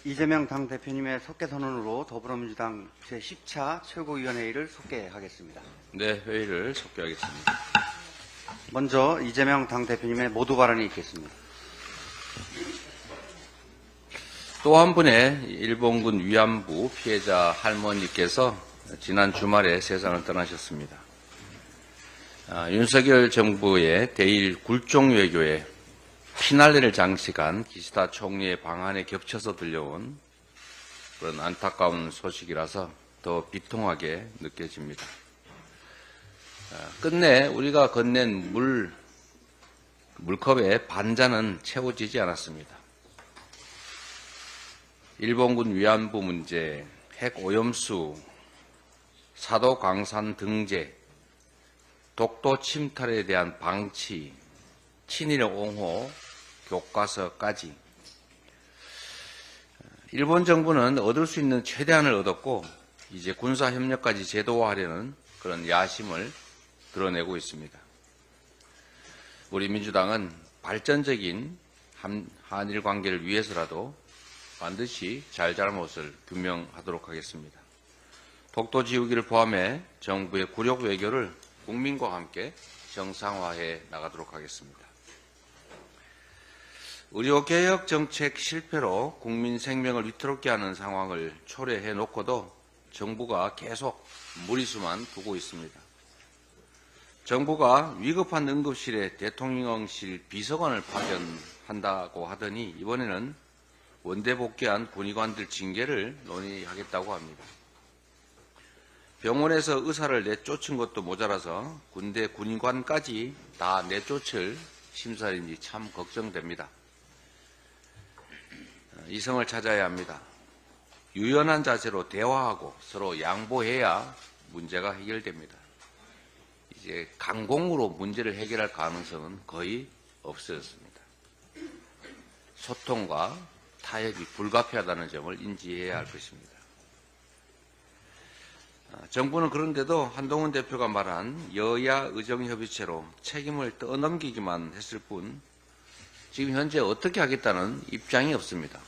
이재명 당대표님의 속개선언으로 더불어민주당 제10차 최고위원회의를 속개하겠습니다. 네, 회의를 속개하겠습니다. 먼저 이재명 당대표님의 모두 발언이 있겠습니다. 또 한 분의 일본군 위안부 피해자 할머니께서 지난 주말에 세상을 떠나셨습니다. 윤석열 정부의 대일 굴종 외교에 피날레를 장식한 기시다 총리의 방한에 겹쳐서 들려온 그런 안타까운 소식이라서 더 비통하게 느껴집니다. 끝내 우리가 건넨 물컵의 반잔은 채워지지 않았습니다. 일본군 위안부 문제, 핵 오염수, 사도 광산 등재, 독도 침탈에 대한 방치, 친일 옹호, 교과서까지 일본 정부는 얻을 수 있는 최대한을 얻었고 이제 군사협력까지 제도화하려는 그런 야심을 드러내고 있습니다. 우리 민주당은 발전적인 한일 관계를 위해서라도 반드시 잘잘못을 규명하도록 하겠습니다. 독도 지우기를 포함해 정부의 굴욕 외교를 국민과 함께 정상화해 나가도록 하겠습니다. 의료개혁 정책 실패로 국민 생명을 위태롭게 하는 상황을 초래해 놓고도 정부가 계속 무리수만 두고 있습니다. 정부가 위급한 응급실에 대통령실 비서관을 파견한다고 하더니 이번에는 원대 복귀한 군의관들 징계를 논의하겠다고 합니다. 병원에서 의사를 내쫓은 것도 모자라서 군대 군의관까지 다 내쫓을 심사인지 참 걱정됩니다. 이성을 찾아야 합니다. 유연한 자세로 대화하고 서로 양보해야 문제가 해결됩니다. 이제 강공으로 문제를 해결할 가능성은 거의 없어졌습니다. 소통과 타협이 불가피하다는 점을 인지해야 할 것입니다. 정부는 그런데도 한동훈 대표가 말한 여야 의정협의체로 책임을 떠넘기기만 했을 뿐 지금 현재 어떻게 하겠다는 입장이 없습니다.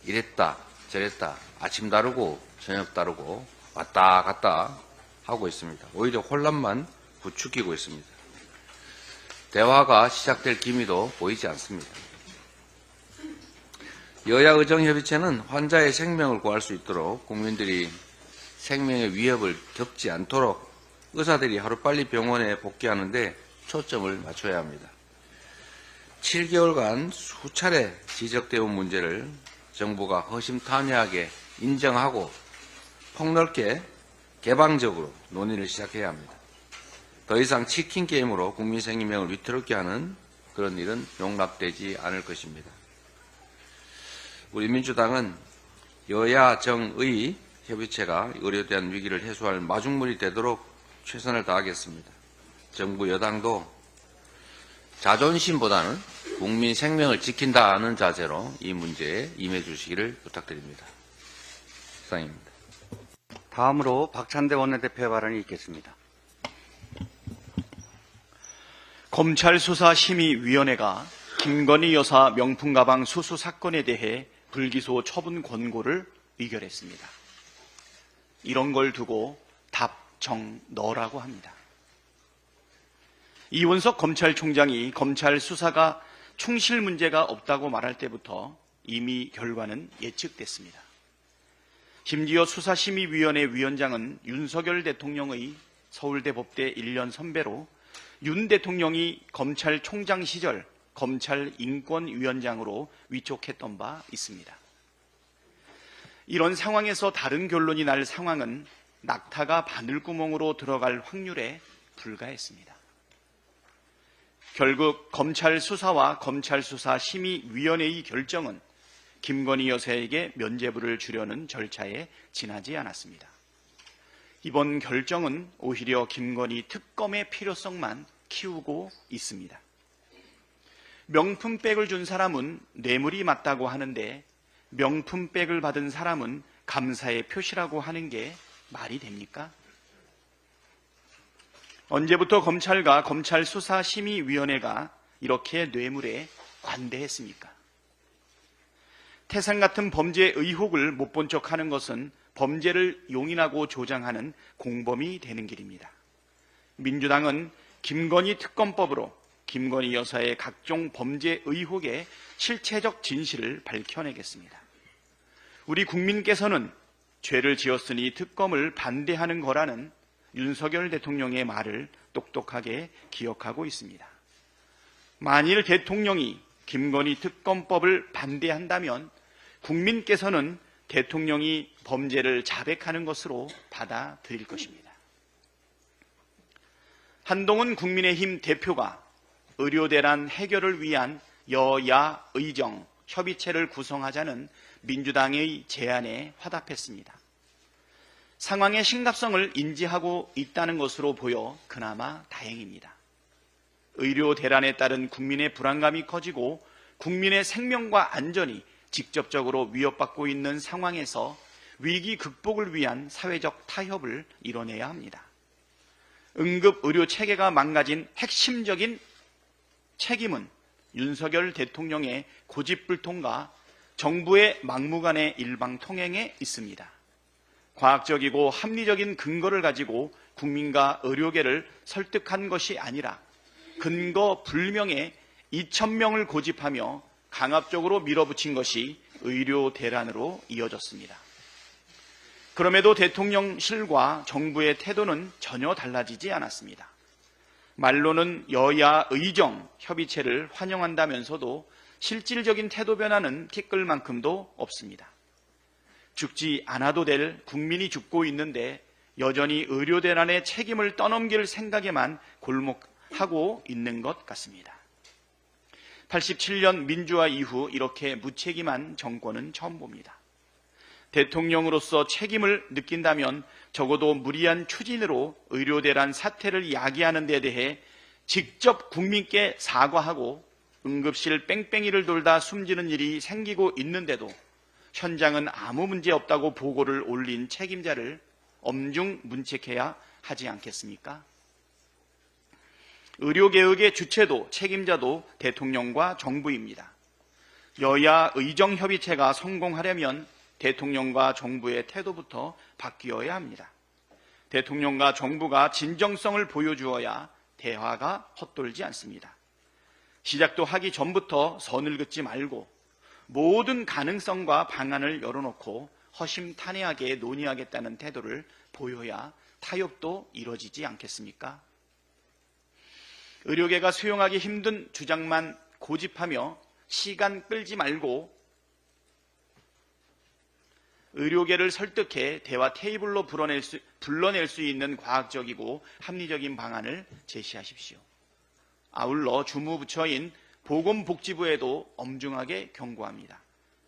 이랬다 저랬다 아침 다르고 저녁 다르고 왔다 갔다 하고 있습니다. 오히려 혼란만 부추기고 있습니다. 대화가 시작될 기미도 보이지 않습니다. 여야 의정협의체는 환자의 생명을 구할 수 있도록 국민들이 생명의 위협을 겪지 않도록 의사들이 하루빨리 병원에 복귀하는데 초점을 맞춰야 합니다. 7개월간 수차례 지적되어 온 문제를 정부가 허심탄회하게 인정하고 폭넓게 개방적으로 논의를 시작해야 합니다. 더 이상 치킨 게임으로 국민 생명을 위태롭게 하는 그런 일은 용납되지 않을 것입니다. 우리 민주당은 여야 정의 협의체가 의료에 대한 위기를 해소할 마중물이 되도록 최선을 다하겠습니다. 정부 여당도 자존심보다는 국민 생명을 지킨다는 자세로 이 문제에 임해 주시기를 부탁드립니다. 이상입니다. 다음으로 박찬대 원내대표의 발언이 있겠습니다. 검찰수사심의위원회가 김건희 여사 명품 가방 수수 사건에 대해 불기소 처분 권고를 의결했습니다. 이런 걸 두고 답정너라고 합니다. 이원석 검찰총장이 검찰 수사가 충실 문제가 없다고 말할 때부터 이미 결과는 예측됐습니다. 심지어 수사심의위원회 위원장은 윤석열 대통령의 서울대 법대 1년 선배로 윤 대통령이 검찰총장 시절 검찰인권위원장으로 위촉했던 바 있습니다. 이런 상황에서 다른 결론이 날 상황은 낙타가 바늘구멍으로 들어갈 확률에 불과했습니다. 결국 검찰 수사와 검찰 수사 심의위원회의 결정은 김건희 여사에게 면죄부를 주려는 절차에 지나지 않았습니다. 이번 결정은 오히려 김건희 특검의 필요성만 키우고 있습니다. 명품백을 준 사람은 뇌물이 맞다고 하는데 명품백을 받은 사람은 감사의 표시라고 하는 게 말이 됩니까? 언제부터 검찰과 검찰수사심의위원회가 이렇게 뇌물에 관대했습니까? 태산 같은 범죄 의혹을 못 본 척하는 것은 범죄를 용인하고 조장하는 공범이 되는 길입니다. 민주당은 김건희 특검법으로 김건희 여사의 각종 범죄 의혹의 실체적 진실을 밝혀내겠습니다. 우리 국민께서는 죄를 지었으니 특검을 반대하는 거라는 윤석열 대통령의 말을 똑똑하게 기억하고 있습니다. 만일 대통령이 김건희 특검법을 반대한다면 국민께서는 대통령이 범죄를 자백하는 것으로 받아들일 것입니다. 한동훈 국민의힘 대표가 의료대란 해결을 위한 여야 의정 협의체를 구성하자는 민주당의 제안에 화답했습니다. 상황의 심각성을 인지하고 있다는 것으로 보여 그나마 다행입니다. 의료 대란에 따른 국민의 불안감이 커지고 국민의 생명과 안전이 직접적으로 위협받고 있는 상황에서 위기 극복을 위한 사회적 타협을 이뤄내야 합니다. 응급 의료 체계가 망가진 핵심적인 책임은 윤석열 대통령의 고집불통과 정부의 막무가내 일방통행에 있습니다. 과학적이고 합리적인 근거를 가지고 국민과 의료계를 설득한 것이 아니라 근거 불명의 2,000명을 고집하며 강압적으로 밀어붙인 것이 의료 대란으로 이어졌습니다. 그럼에도 대통령실과 정부의 태도는 전혀 달라지지 않았습니다. 말로는 여야 의정 협의체를 환영한다면서도 실질적인 태도 변화는 티끌만큼도 없습니다. 죽지 않아도 될 국민이 죽고 있는데 여전히 의료 대란의 책임을 떠넘길 생각에만 골목하고 있는 것 같습니다. 87년 민주화 이후 이렇게 무책임한 정권은 처음 봅니다. 대통령으로서 책임을 느낀다면 적어도 무리한 추진으로 의료대란 사태를 야기하는 데 대해 직접 국민께 사과하고 응급실 뺑뺑이를 돌다 숨지는 일이 생기고 있는데도 현장은 아무 문제 없다고 보고를 올린 책임자를 엄중 문책해야 하지 않겠습니까? 의료개혁의 주체도 책임자도 대통령과 정부입니다. 여야 의정협의체가 성공하려면 대통령과 정부의 태도부터 바뀌어야 합니다. 대통령과 정부가 진정성을 보여주어야 대화가 헛돌지 않습니다. 시작도 하기 전부터 선을 긋지 말고 모든 가능성과 방안을 열어놓고 허심탄회하게 논의하겠다는 태도를 보여야 타협도 이루어지지 않겠습니까? 의료계가 수용하기 힘든 주장만 고집하며 시간 끌지 말고 의료계를 설득해 대화 테이블로 불러낼 수 있는 과학적이고 합리적인 방안을 제시하십시오. 아울러 주무부처인 보건복지부에도 엄중하게 경고합니다.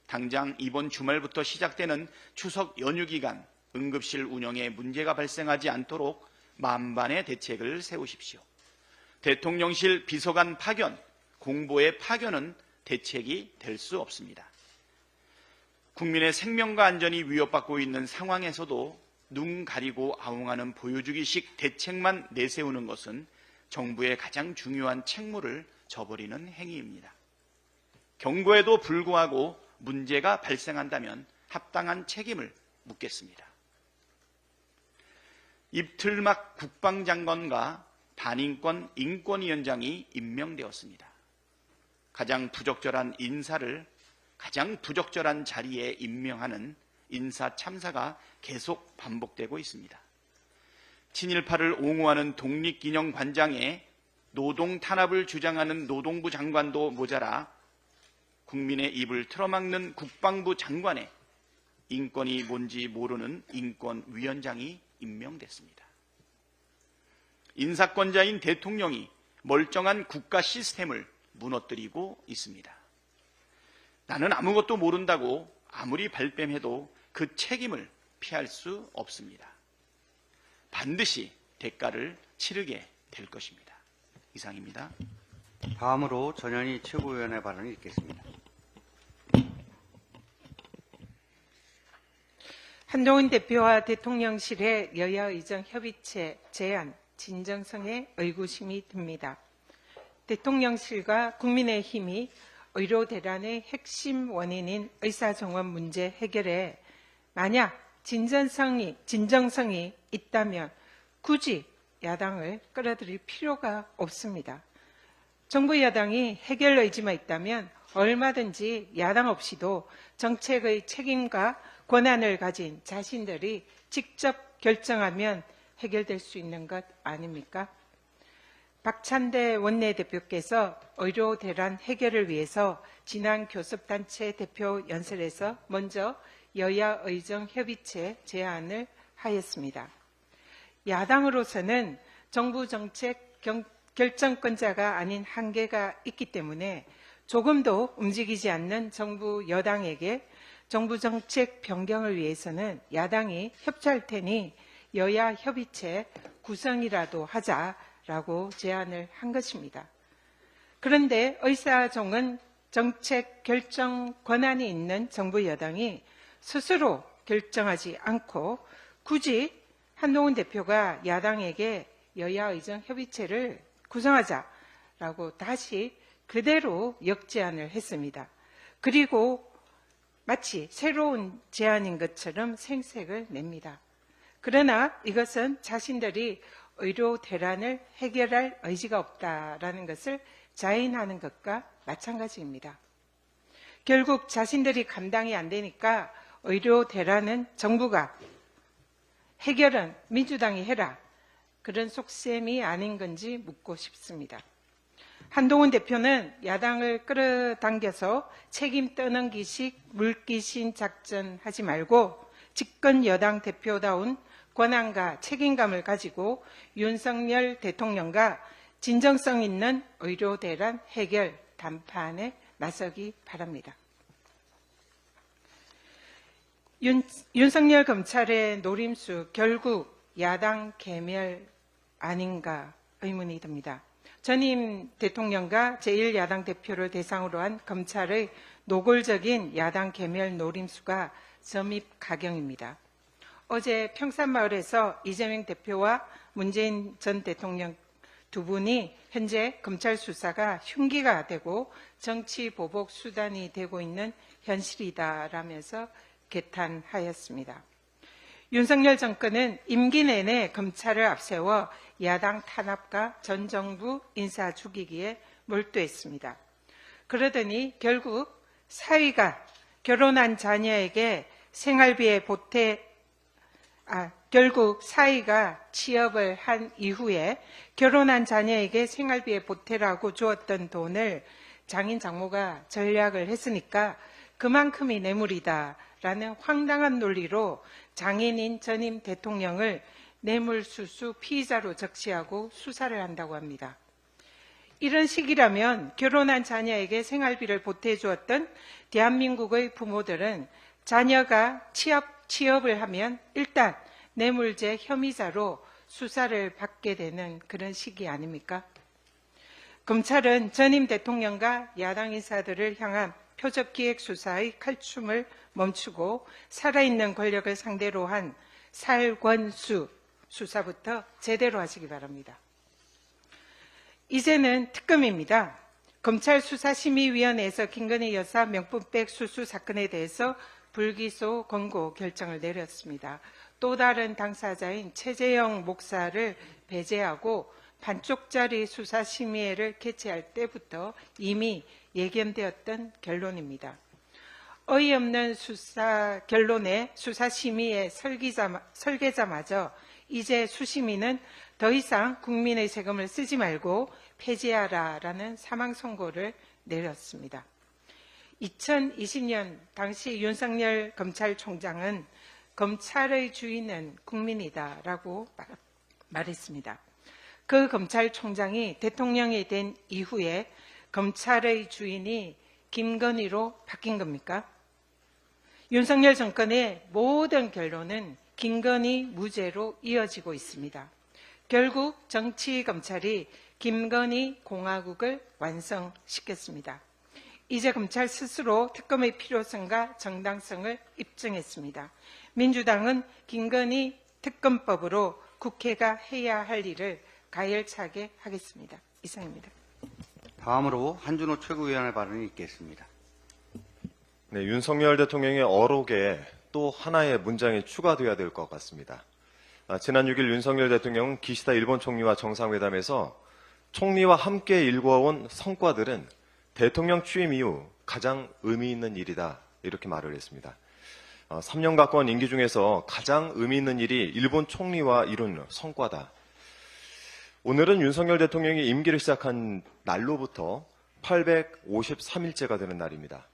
당장 이번 주말부터 시작되는 추석 연휴 기간 응급실 운영에 문제가 발생하지 않도록 만반의 대책을 세우십시오. 대통령실 비서관 파견, 공보의 파견은 대책이 될 수 없습니다. 국민의 생명과 안전이 위협받고 있는 상황에서도 눈 가리고 아웅하는 보여주기식 대책만 내세우는 것은 정부의 가장 중요한 책무를 저버리는 행위입니다. 경고에도 불구하고 문제가 발생한다면 합당한 책임을 묻겠습니다. 입틀막 국방장관과 반인권 인권위원장이 임명되었습니다. 가장 부적절한 인사를 가장 부적절한 자리에 임명하는 인사 참사가 계속 반복되고 있습니다. 친일파를 옹호하는 독립기념관장에 노동 탄압을 주장하는 노동부 장관도 모자라 국민의 입을 틀어막는 국방부 장관에 인권이 뭔지 모르는 인권위원장이 임명됐습니다. 인사권자인 대통령이 멀쩡한 국가 시스템을 무너뜨리고 있습니다. 나는 아무것도 모른다고 아무리 발뺌해도 그 책임을 피할 수 없습니다. 반드시 대가를 치르게 될 것입니다. 이상입니다. 다음으로 전현희 최고위원의 발언을 읽겠습니다. 한동훈 대표와 대통령실의 여야 의정 협의체 제안 진정성에 의구심이 듭니다. 대통령실과 국민의힘이 의료 대란의 핵심 원인인 의사정원 문제 해결에 만약 진정성이 있다면 굳이 야당을 끌어들일 필요가 없습니다. 정부 여당이 해결 의지만 있다면 얼마든지 야당 없이도 정책의 책임과 권한을 가진 자신들이 직접 결정하면 해결될 수 있는 것 아닙니까? 박찬대 원내대표께서 의료 대란 해결을 위해서 지난 교섭단체 대표 연설에서 먼저 여야 의정협의체 제안을 하였습니다. 야당으로서는 정부 정책 결정권자가 아닌 한계가 있기 때문에 조금도 움직이지 않는 정부 여당에게 정부 정책 변경을 위해서는 야당이 협조할 테니 여야 협의체 구성이라도 하자라고 제안을 한 것입니다. 그런데 의사정원 정책 결정 권한이 있는 정부 여당이 스스로 결정하지 않고 굳이 한동훈 대표가 야당에게 여야 의정 협의체를 구성하자라고 다시 그대로 역제안을 했습니다. 그리고 마치 새로운 제안인 것처럼 생색을 냅니다. 그러나 이것은 자신들이 의료 대란을 해결할 의지가 없다라는 것을 자인하는 것과 마찬가지입니다. 결국 자신들이 감당이 안 되니까 의료 대란은 정부가, 해결은 민주당이 해라. 그런 속셈이 아닌 건지 묻고 싶습니다. 한동훈 대표는 야당을 끌어당겨서 책임 떠넘기식 물귀신 작전 하지 말고 집권 여당 대표다운 권한과 책임감을 가지고 윤석열 대통령과 진정성 있는 의료 대란 해결 담판에 나서기 바랍니다. 윤석열 검찰의 노림수 결국 야당 괴멸 아닌가 의문이 듭니다. 전임 대통령과 제1야당 대표를 대상으로 한 검찰의 노골적인 야당 괴멸 노림수가 점입가경입니다. 어제 평산마을에서 이재명 대표와 문재인 전 대통령 두 분이 현재 검찰 수사가 흉기가 되고 정치 보복 수단이 되고 있는 현실이다라면서 개탄하였습니다. 윤석열 정권은 임기 내내 검찰을 앞세워 야당 탄압과 전 정부 인사 죽이기에 몰두했습니다. 그러더니 결국 사위가 결혼한 자녀에게 생활비에 결국 사위가 취업을 한 이후에 결혼한 자녀에게 생활비에 보태라고 주었던 돈을 장인 장모가 전략을 했으니까 그만큼이 뇌물이다라는 황당한 논리로 장인인 전임 대통령을 뇌물수수 피의자로 적시하고 수사를 한다고 합니다. 이런 식이라면 결혼한 자녀에게 생활비를 보태주었던 대한민국의 부모들은 자녀가 취업을 하면 일단 뇌물죄 혐의자로 수사를 받게 되는 그런 시기 아닙니까? 검찰은 전임 대통령과 야당 인사들을 향한 표적기획 수사의 칼춤을 멈추고 살아있는 권력을 상대로 한 살권수 수사부터 제대로 하시기 바랍니다. 이제는 특검입니다. 검찰 수사심의위원회에서 김건희 여사 명품백 수수 사건에 대해서 불기소 권고 결정을 내렸습니다. 또 다른 당사자인 최재형 목사를 배제하고 반쪽짜리 수사심의회를 개최할 때부터 이미 예견되었던 결론입니다. 어이없는 수사 결론에 수사심의회 설계자마저 이제 수심위는 더 이상 국민의 세금을 쓰지 말고 폐지하라라는 사망선고를 내렸습니다. 2020년 당시 윤석열 검찰총장은 검찰의 주인은 국민이다라고 말했습니다. 그 검찰총장이 대통령이 된 이후에 검찰의 주인이 김건희로 바뀐 겁니까? 윤석열 정권의 모든 결론은 김건희 무죄로 이어지고 있습니다. 결국 정치검찰이 김건희 공화국을 완성시켰습니다. 이제 검찰 스스로 특검의 필요성과 정당성을 입증했습니다. 민주당은 김건희 특검법으로 국회가 해야 할 일을 가열차게 하겠습니다. 이상입니다. 다음으로 한준호 최고위원의 발언이 있겠습니다. 네, 윤석열 대통령의 어록에 또 하나의 문장이 추가되어야 될 것 같습니다. 지난 6일 윤석열 대통령은 기시다 일본 총리와 정상회담에서 총리와 함께 일궈온 성과들은 대통령 취임 이후 가장 의미 있는 일이다, 이렇게 말을 했습니다. 3년 가까운 임기 중에서 가장 의미 있는 일이 일본 총리와 이룬 성과다. 오늘은 윤석열 대통령이 임기를 시작한 날로부터 853일째가 되는 날입니다.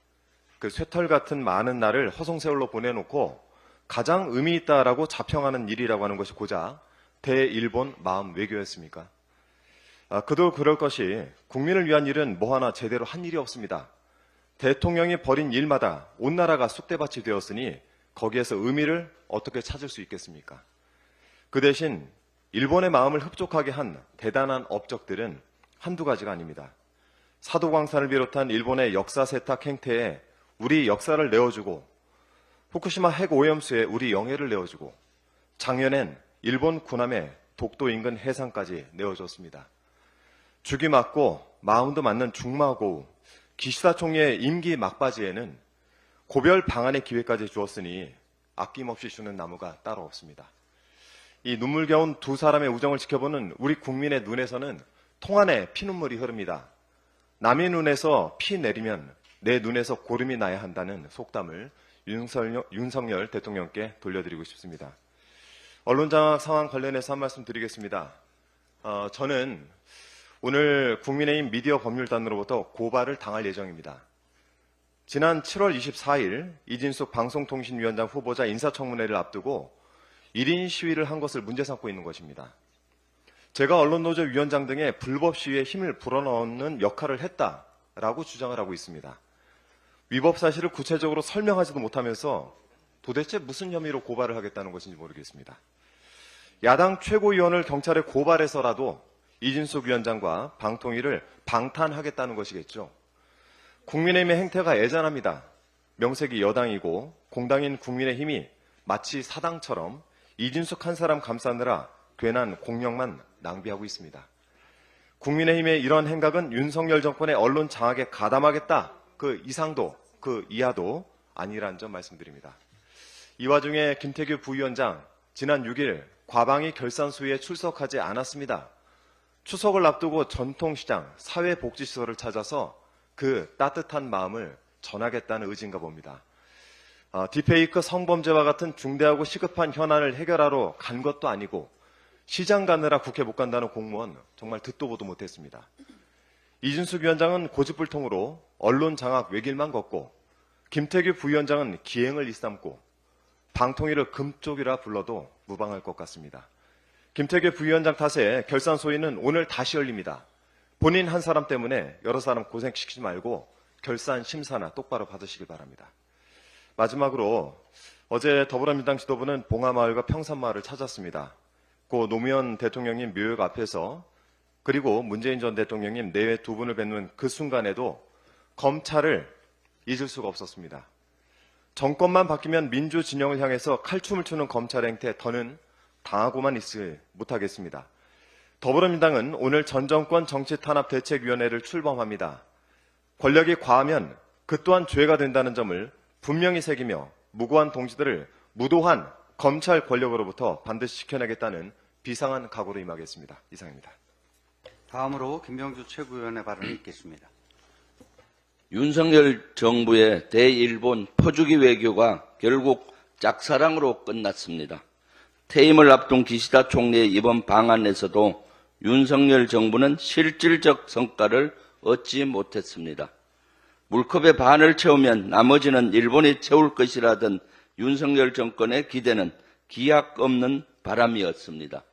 그 쇠털 같은 많은 날을 허송세월로 보내놓고 가장 의미 있다라고 자평하는 일이라고 하는 것이 고작 대일본 마음 외교였습니까? 그도 그럴 것이 국민을 위한 일은 뭐 하나 제대로 한 일이 없습니다. 대통령이 벌인 일마다 온 나라가 쑥대밭이 되었으니 거기에서 의미를 어떻게 찾을 수 있겠습니까? 그 대신 일본의 마음을 흡족하게 한 대단한 업적들은 한두 가지가 아닙니다. 사도광산을 비롯한 일본의 역사 세탁 행태에 우리 역사를 내어주고, 후쿠시마 핵 오염수에 우리 영예를 내어주고, 작년엔 일본 군함의 독도 인근 해상까지 내어줬습니다. 죽이 맞고 마음도 맞는 중마고우, 기시다 총리의 임기 막바지에는 고별 방안의 기회까지 주었으니 아낌없이 주는 나무가 따로 없습니다. 이 눈물겨운 두 사람의 우정을 지켜보는 우리 국민의 눈에서는 통안에 피눈물이 흐릅니다. 남의 눈에서 피 내리면 내 눈에서 고름이 나야 한다는 속담을 윤석열 대통령께 돌려드리고 싶습니다. 언론장악 상황 관련해서 한 말씀 드리겠습니다. 저는 오늘 국민의힘 미디어 법률단으로부터 고발을 당할 예정입니다. 지난 7월 24일 이진숙 방송통신위원장 후보자 인사청문회를 앞두고 1인 시위를 한 것을 문제 삼고 있는 것입니다. 제가 언론노조 위원장 등의 불법 시위에 힘을 불어넣는 역할을 했다라고 주장을 하고 있습니다. 위법 사실을 구체적으로 설명하지도 못하면서 도대체 무슨 혐의로 고발을 하겠다는 것인지 모르겠습니다. 야당 최고위원을 경찰에 고발해서라도 이진숙 위원장과 방통위를 방탄하겠다는 것이겠죠. 국민의힘의 행태가 애잔합니다. 명색이 여당이고 공당인 국민의힘이 마치 사당처럼 이진숙 한 사람 감싸느라 괜한 공력만 낭비하고 있습니다. 국민의힘의 이런 행각은 윤석열 정권의 언론 장악에 가담하겠다, 그 이상도 그 이하도 아니라는 점 말씀드립니다. 이 와중에 김태규 부위원장 지난 6일 과방위 결산 수위에 출석하지 않았습니다. 추석을 앞두고 전통시장, 사회복지시설을 찾아서 그 따뜻한 마음을 전하겠다는 의지인가 봅니다. 딥페이크 성범죄와 같은 중대하고 시급한 현안을 해결하러 간 것도 아니고 시장 가느라 국회 못 간다는 공무원 정말 듣도 보도 못했습니다. 이준숙 위원장은 고집불통으로 언론 장악 외길만 걷고 김태규 부위원장은 기행을 일삼고 방통위를 금쪽이라 불러도 무방할 것 같습니다. 김태규 부위원장 탓에 결산 소위는 오늘 다시 열립니다. 본인 한 사람 때문에 여러 사람 고생시키지 말고 결산 심사나 똑바로 받으시길 바랍니다. 마지막으로 어제 더불어민주당 지도부는 봉하마을과 평산마을을 찾았습니다. 고 노무현 대통령님 묘역 앞에서 그리고 문재인 전 대통령님 내외 두 분을 뵙는 그 순간에도 검찰을 잊을 수가 없었습니다. 정권만 바뀌면 민주 진영을 향해서 칼춤을 추는 검찰 행태 더는 당하고만 있을 못하겠습니다. 더불어민주당은 오늘 전 정권 정치탄압대책위원회를 출범합니다. 권력이 과하면 그 또한 죄가 된다는 점을 분명히 새기며 무고한 동지들을 무도한 검찰 권력으로부터 반드시 지켜내겠다는 비상한 각오로 임하겠습니다. 이상입니다. 다음으로 김병주 최고위원의 발언이 있겠습니다. 윤석열 정부의 대일본 퍼주기 외교가 결국 짝사랑으로 끝났습니다. 퇴임을 앞둔 기시다 총리의 이번 방안에서도 윤석열 정부는 실질적 성과를 얻지 못했습니다. 물컵의 반을 채우면 나머지는 일본이 채울 것이라던 윤석열 정권의 기대는 기약 없는 바람이었습니다.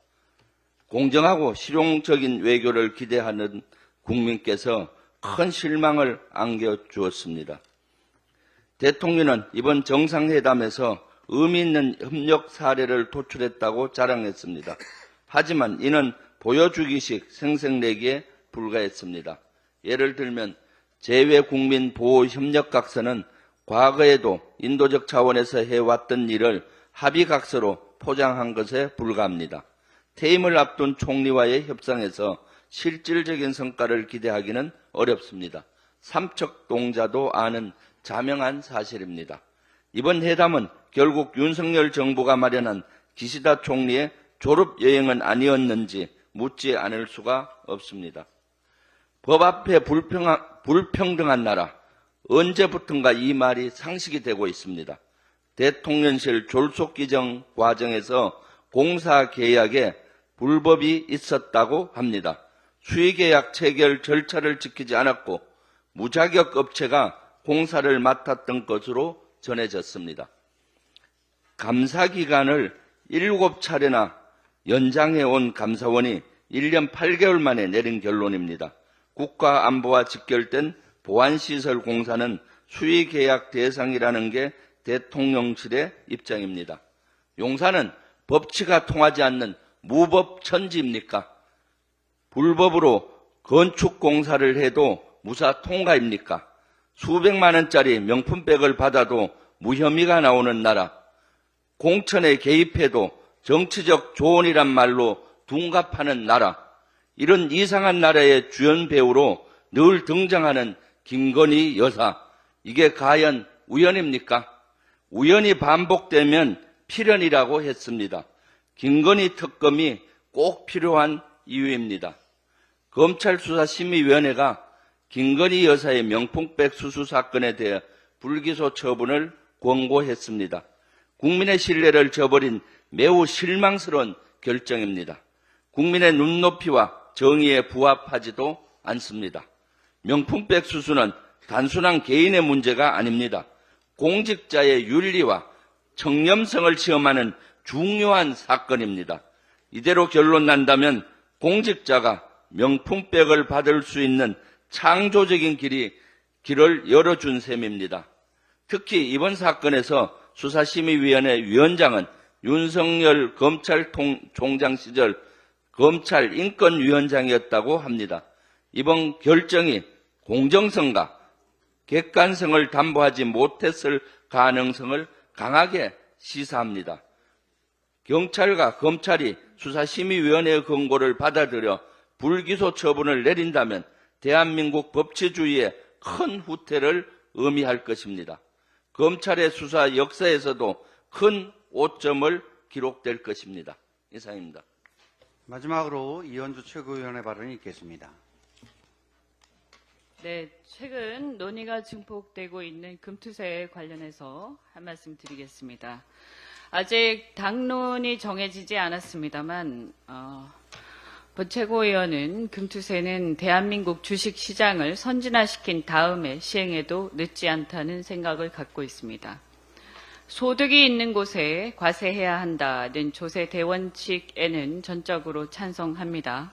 공정하고 실용적인 외교를 기대하는 국민께서 큰 실망을 안겨주었습니다. 대통령은 이번 정상회담에서 의미 있는 협력 사례를 도출했다고 자랑했습니다. 하지만 이는 보여주기식 생색내기에 불과했습니다. 예를 들면 재외국민보호협력각서는 과거에도 인도적 차원에서 해왔던 일을 합의각서로 포장한 것에 불과합니다. 퇴임을 앞둔 총리와의 협상에서 실질적인 성과를 기대하기는 어렵습니다. 삼척동자도 아는 자명한 사실입니다. 이번 회담은 결국 윤석열 정부가 마련한 기시다 총리의 졸업여행은 아니었는지 묻지 않을 수가 없습니다. 법 앞에 불평등한 나라, 언제부턴가 이 말이 상식이 되고 있습니다. 대통령실 졸속기정 과정에서 공사계약에 불법이 있었다고 합니다. 수의계약 체결 절차를 지키지 않았고 무자격 업체가 공사를 맡았던 것으로 전해졌습니다. 감사기간을 7차례나 연장해온 감사원이 1년 8개월 만에 내린 결론입니다. 국가안보와 직결된 보안시설 공사는 수의계약 대상이라는 게 대통령실의 입장입니다. 용사는 법치가 통하지 않는 무법천지입니까? 불법으로 건축공사를 해도 무사 통과입니까? 수백만 원짜리 명품백을 받아도 무혐의가 나오는 나라, 공천에 개입해도 정치적 조언이란 말로 둔갑하는 나라, 이런 이상한 나라의 주연 배우로 늘 등장하는 김건희 여사, 이게 과연 우연입니까? 우연이 반복되면 필연이라고 했습니다. 김건희 특검이 꼭 필요한 이유입니다. 검찰수사심의위원회가 김건희 여사의 명품백 수수 사건에 대해 불기소 처분을 권고했습니다. 국민의 신뢰를 저버린 매우 실망스러운 결정입니다. 국민의 눈높이와 정의에 부합하지도 않습니다. 명품백 수수는 단순한 개인의 문제가 아닙니다. 공직자의 윤리와 청렴성을 시험하는 중요한 사건입니다. 이대로 결론 난다면 공직자가 명품백을 받을 수 있는 창조적인 길을 열어준 셈입니다. 특히 이번 사건에서 수사심의위원회 위원장은 윤석열 검찰총장 시절 검찰인권위원장이었다고 합니다. 이번 결정이 공정성과 객관성을 담보하지 못했을 가능성을 강하게 시사합니다. 경찰과 검찰이 수사심의위원회의 권고를 받아들여 불기소 처분을 내린다면 대한민국 법치주의에 큰 후퇴를 의미할 것입니다. 검찰의 수사 역사에서도 큰 오점을 기록될 것입니다. 이상입니다. 마지막으로 이현주 최고위원의 발언이 있겠습니다. 네, 최근 논의가 증폭되고 있는 금투세에 관련해서 한 말씀 드리겠습니다. 아직 당론이 정해지지 않았습니다만 본 최고위원은 금투세는 대한민국 주식시장을 선진화시킨 다음에 시행해도 늦지 않다는 생각을 갖고 있습니다. 소득이 있는 곳에 과세해야 한다는 조세 대원칙에는 전적으로 찬성합니다.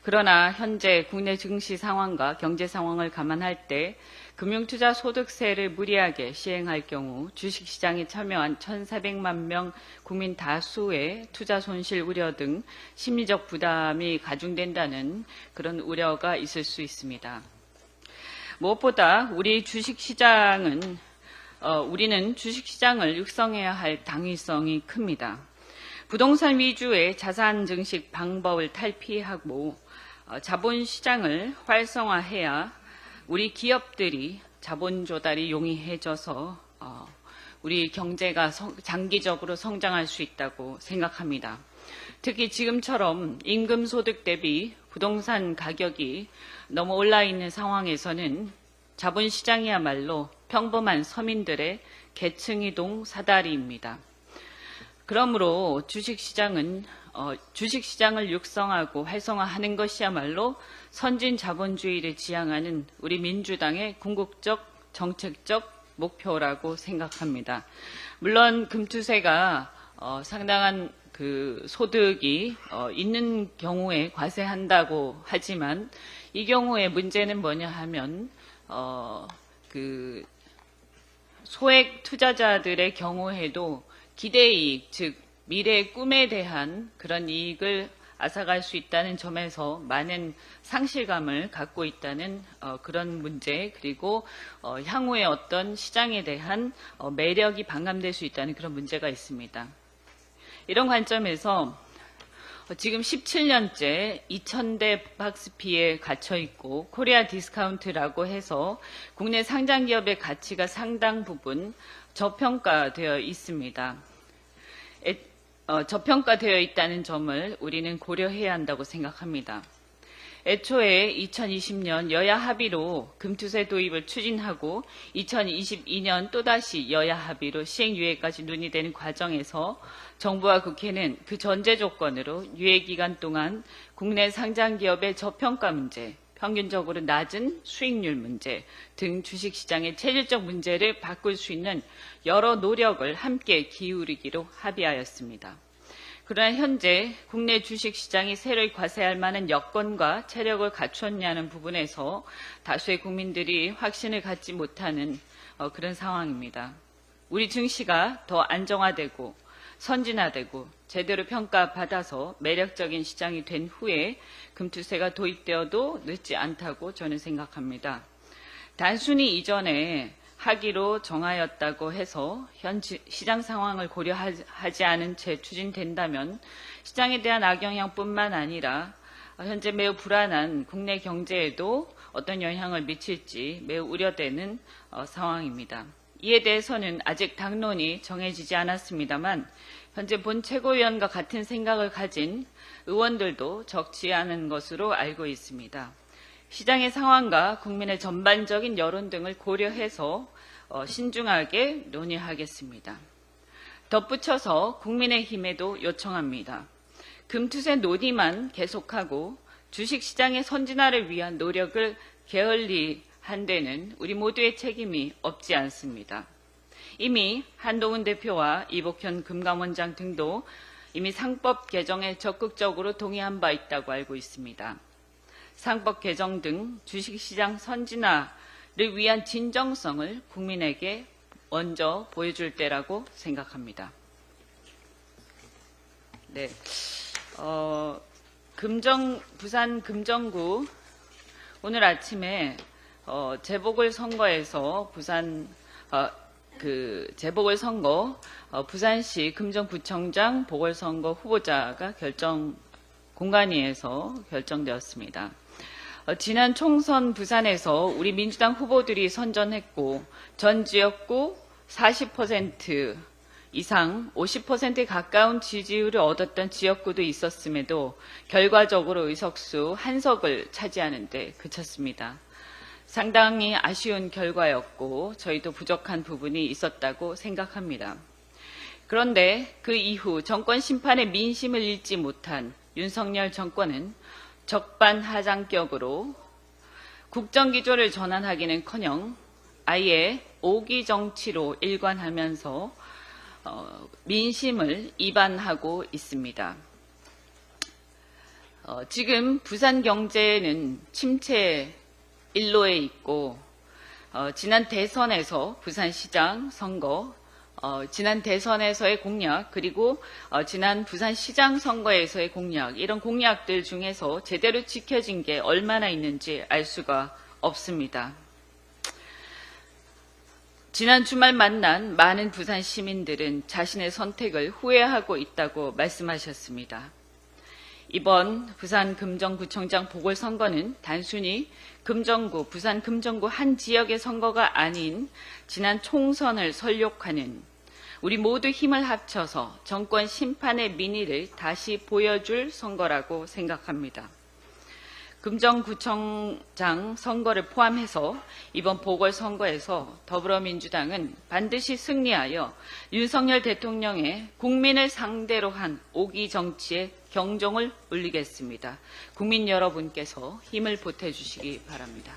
그러나 현재 국내 증시 상황과 경제 상황을 감안할 때 금융투자소득세를 무리하게 시행할 경우 주식시장에 참여한 1,400만 명 국민 다수의 투자 손실 우려 등 심리적 부담이 가중된다는 그런 우려가 있을 수 있습니다. 무엇보다 우리는 주식시장을 육성해야 할 당위성이 큽니다. 부동산 위주의 자산 증식 방법을 탈피하고 자본시장을 활성화해야 우리 기업들이 자본 조달이 용이해져서 우리 경제가 장기적으로 성장할 수 있다고 생각합니다. 특히 지금처럼 임금 소득 대비 부동산 가격이 너무 올라 있는 상황에서는 자본시장이야말로 평범한 서민들의 계층이동 사다리입니다. 그러므로 주식시장을 육성하고 활성화하는 것이야말로 선진 자본주의를 지향하는 우리 민주당의 궁극적 정책적 목표라고 생각합니다. 물론 금투세가 상당한 그 소득이 있는 경우에 과세한다고 하지만 이 경우에 문제는 뭐냐 하면 그 소액 투자자들의 경우에도 기대이익, 즉 미래의 꿈에 대한 그런 이익을 앗아갈 수 있다는 점에서 많은 상실감을 갖고 있다는 그런 문제, 그리고 향후의 어떤 시장에 대한 매력이 반감될 수 있다는 그런 문제가 있습니다. 이런 관점에서 지금 17년째 2,000대 박스피에 갇혀 있고 코리아 디스카운트라고 해서 국내 상장 기업의 가치가 상당 부분 저평가되어 있습니다. 저평가되어 있다는 점을 우리는 고려해야 한다고 생각합니다. 애초에 2020년 여야 합의로 금투세 도입을 추진하고 2022년 또다시 여야 합의로 시행 유예까지 논의되는 과정에서 정부와 국회는 그 전제 조건으로 유예 기간 동안 국내 상장 기업의 저평가 문제, 평균적으로 낮은 수익률 문제 등 주식시장의 체질적 문제를 바꿀 수 있는 여러 노력을 함께 기울이기로 합의하였습니다. 그러나 현재 국내 주식시장이 세를 과세할 만한 여건과 체력을 갖췄냐는 부분에서 다수의 국민들이 확신을 갖지 못하는 그런 상황입니다. 우리 증시가 더 안정화되고 선진화되고 제대로 평가받아서 매력적인 시장이 된 후에 금투세가 도입되어도 늦지 않다고 저는 생각합니다. 단순히 이전에 하기로 정하였다고 해서 현 시장 상황을 고려하지 않은 채 추진된다면 시장에 대한 악영향뿐만 아니라 현재 매우 불안한 국내 경제에도 어떤 영향을 미칠지 매우 우려되는 상황입니다. 이에 대해서는 아직 당론이 정해지지 않았습니다만 현재 본 최고위원과 같은 생각을 가진 의원들도 적지 않은 것으로 알고 있습니다. 시장의 상황과 국민의 전반적인 여론 등을 고려해서 신중하게 논의하겠습니다. 덧붙여서 국민의힘에도 요청합니다. 금투세 논의만 계속하고 주식시장의 선진화를 위한 노력을 게을리한 데는 우리 모두의 책임이 없지 않습니다. 이미 한동훈 대표와 이복현 금감원장 등도 이미 상법 개정에 적극적으로 동의한 바 있다고 알고 있습니다. 상법 개정 등 주식시장 선진화를 위한 진정성을 국민에게 먼저 보여줄 때라고 생각합니다. 네, 부산 금정구 오늘 아침에 재보궐선거에서 부산시 금정구청장 보궐선거 후보자가 공관위에서 결정되었습니다. 지난 총선 부산에서 우리 민주당 후보들이 선전했고 전 지역구 40% 이상 50%에 가까운 지지율을 얻었던 지역구도 있었음에도 결과적으로 의석수 한 석을 차지하는 데 그쳤습니다. 상당히 아쉬운 결과였고 저희도 부족한 부분이 있었다고 생각합니다. 그런데 그 이후 정권 심판의 민심을 잃지 못한 윤석열 정권은 적반하장격으로 국정기조를 전환하기는커녕 아예 오기 정치로 일관하면서 민심을 이반하고 있습니다. 지금 부산 경제는 침체 일로에 있고 지난 대선에서 부산시장 선거, 지난 대선에서의 공약 그리고 지난 부산시장 선거에서의 공약 이런 공약들 중에서 제대로 지켜진 게 얼마나 있는지 알 수가 없습니다. 지난 주말 만난 많은 부산 시민들은 자신의 선택을 후회하고 있다고 말씀하셨습니다. 이번 부산 금정구청장 보궐선거는 단순히 부산 금정구 한 지역의 선거가 아닌 지난 총선을 설욕하는 우리 모두 힘을 합쳐서 정권 심판의 민의를 다시 보여줄 선거라고 생각합니다. 금정구청장 선거를 포함해서 이번 보궐선거에서 더불어민주당은 반드시 승리하여 윤석열 대통령의 국민을 상대로 한 오기 정치에 경종을 울리겠습니다. 국민 여러분께서 힘을 보태주시기 바랍니다.